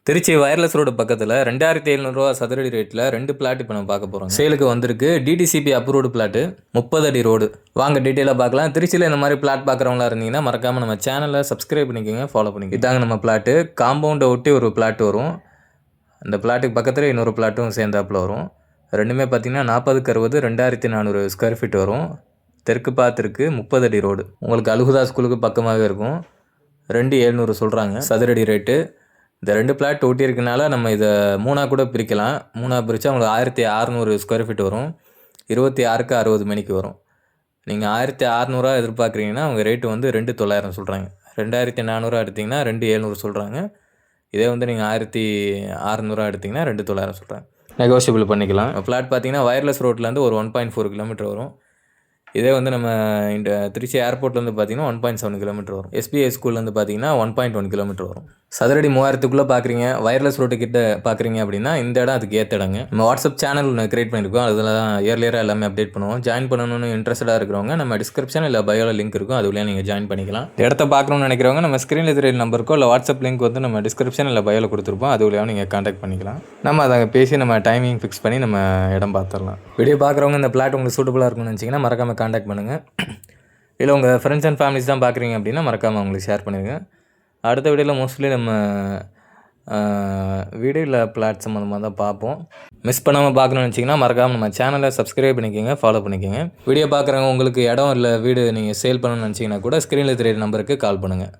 Trichy wireless road பக்கத்தில் 2700 சதுரடி ரேட்டில் 2 பிளாட் இப்போ நம்ம பார்க்க போகிறோம். சேலுக்கு வந்திருக்கு. டிடிசிபி அப்ரூவ்டு பிளாட்டு, 30 அடி ரோடு. வாங்க டீட்டெயிலாக பார்க்கலாம். திருச்சியில் இந்த மாதிரி பிளாட் பார்க்குறவங்களா இருந்தீங்கன்னா மறக்காமல் நம்ம சேனலை சப்ஸ்கிரைப் பண்ணிக்கோங்க, ஃபாலோ பண்ணிக்கோங்க. இதாங்க நம்ம பிளாட்டு. காம்பவுண்டை ஒட்டி ஒரு பிளாட் வரும். அந்த பிளாட்டுக்கு பக்கத்தில் இன்னொரு பிளாட்டும் சேர்ந்தாப்பில் வரும். ரெண்டுமே பார்த்தீங்கன்னா 40க்கு 60 2400 ஸ்கொயர் ஃபீட் வரும். தெற்கு பார்த்துருக்கு. 30 அடி ரோடு. உங்களுக்கு அழுகுதா ஸ்கூலுக்கு பக்கமாகவே இருக்கும். 2700 சொல்கிறாங்க சதுரடி ரேட்டு. இந்த 2 பிளாட் ஒட்டியிருக்கனால நம்ம இதை 3ஆக கூட பிரிக்கலாம். 3ஆக பிரித்தா உங்களுக்கு 1600 ஸ்கொயர் ஃபீட் வரும். 26க்கு 60 மணிக்கு வரும். நீங்கள் 1600 எதிர்பார்க்குறீங்கன்னா அவங்க ரேட்டு வந்து 2900 சொல்கிறாங்க. 2400 எடுத்திங்கன்னா 2700 சொல்கிறாங்க. இதே வந்து நீங்கள் 1600 எடுத்திங்கன்னா 2900 சொல்கிறாங்க. நெகோஷியபிள் பண்ணிக்கலாம். ஃப்ளாட் பார்த்தீங்கன்னா வயர்லெஸ் ரோட்லேருந்து ஒரு 1.4 கிலோமீட்டர் வரும். இதே வந்து நம்ம இந்த திருச்சி ஏர்போர்ட்லேருந்து பார்த்தீங்கன்னா 1.7 கிலோமீட்டர் வரும். எஸ்பிஐ ஸ்கூல்லேருந்து பார்த்தீங்கன்னா 1.1 கிலோமீட்டர் வரும். சதுரடி 3000க்குள்ளே பார்க்குறீங்க, வயர்லெஸ் ரோட்டு கிட்ட பார்க்குறீங்க அப்படின்னா இந்த இடம் அதுக்கு ஏற்ற இடங்க. நம்ம வாட்ஸ்அப் சேனல் ஒன்று கிரியேட் பண்ணியிருக்கோம். அதில் தான் இயர்லியராக எல்லாமே அப்டேட் பண்ணுவோம். ஜாயின் பண்ணணும்னு இன்ட்ரெஸ்டாக இருக்கிறவங்க நம்ம டிஸ்கிரிப்ஷன் இல்லை பயோவில் லிங்க் இருக்கும், அதுலேயே நீங்கள் ஜாயின் பண்ணிக்கலாம். இடத்த பார்க்கணும்னு நினைக்கிறவங்க நம்ம ஸ்க்ரீனில் தெரிய நம்பருக்கோ இல்லை வாட்ஸ்அப் லிங்க் வந்து நம்ம டிஸ்கிரிப்ஷன் இல்லை பயோவில் கொடுத்துருப்போம், அதுலேயே நீங்கள் கான்டாக்ட் பண்ணிக்கலாம். நம்ம அதை பேசி நம்ம டைமிங் ஃபிக்ஸ் பண்ணி நம்ம இடம் பார்த்துடலாம். வீடியோ பார்க்குறவங்க இந்த பிளாட் உங்களுக்கு சூட்டபுளாக இருக்கும்னு நினச்சிங்கன்னா மறக்காமல் கான்டாக்ட் பண்ணுங்கள். இல்லை உங்கள் ஃப்ரெண்ட்ஸ் அண்ட் ஃபேமிலிஸ் தான் பார்க்குறீங்க அப்படின்னா மறக்காமல் அவங்களுக்கு ஷேர் பண்ணுங்கள். அடுத்த வீடியோவில் மோஸ்ட்லி நம்ம வீடு இல்லை பிளாட் சம்மந்தமாக தான் பார்ப்போம். மிஸ் பண்ணாமல் பார்க்கணும்னு நினச்சிங்கன்னா மறக்காமல் நம்ம சேனலை சப்ஸ்கிரைப் பண்ணிக்கோங்க, ஃபாலோ பண்ணிக்கோங்க. வீடியோ பார்க்குறவங்க உங்களுக்கு இடம் இல்லை வீடு நீங்கள் சேல் பண்ணணும்னு நினச்சிங்கன்னா கூட ஸ்க்ரீனில் தெரியிற நம்பருக்கு கால் பண்ணுங்கள்.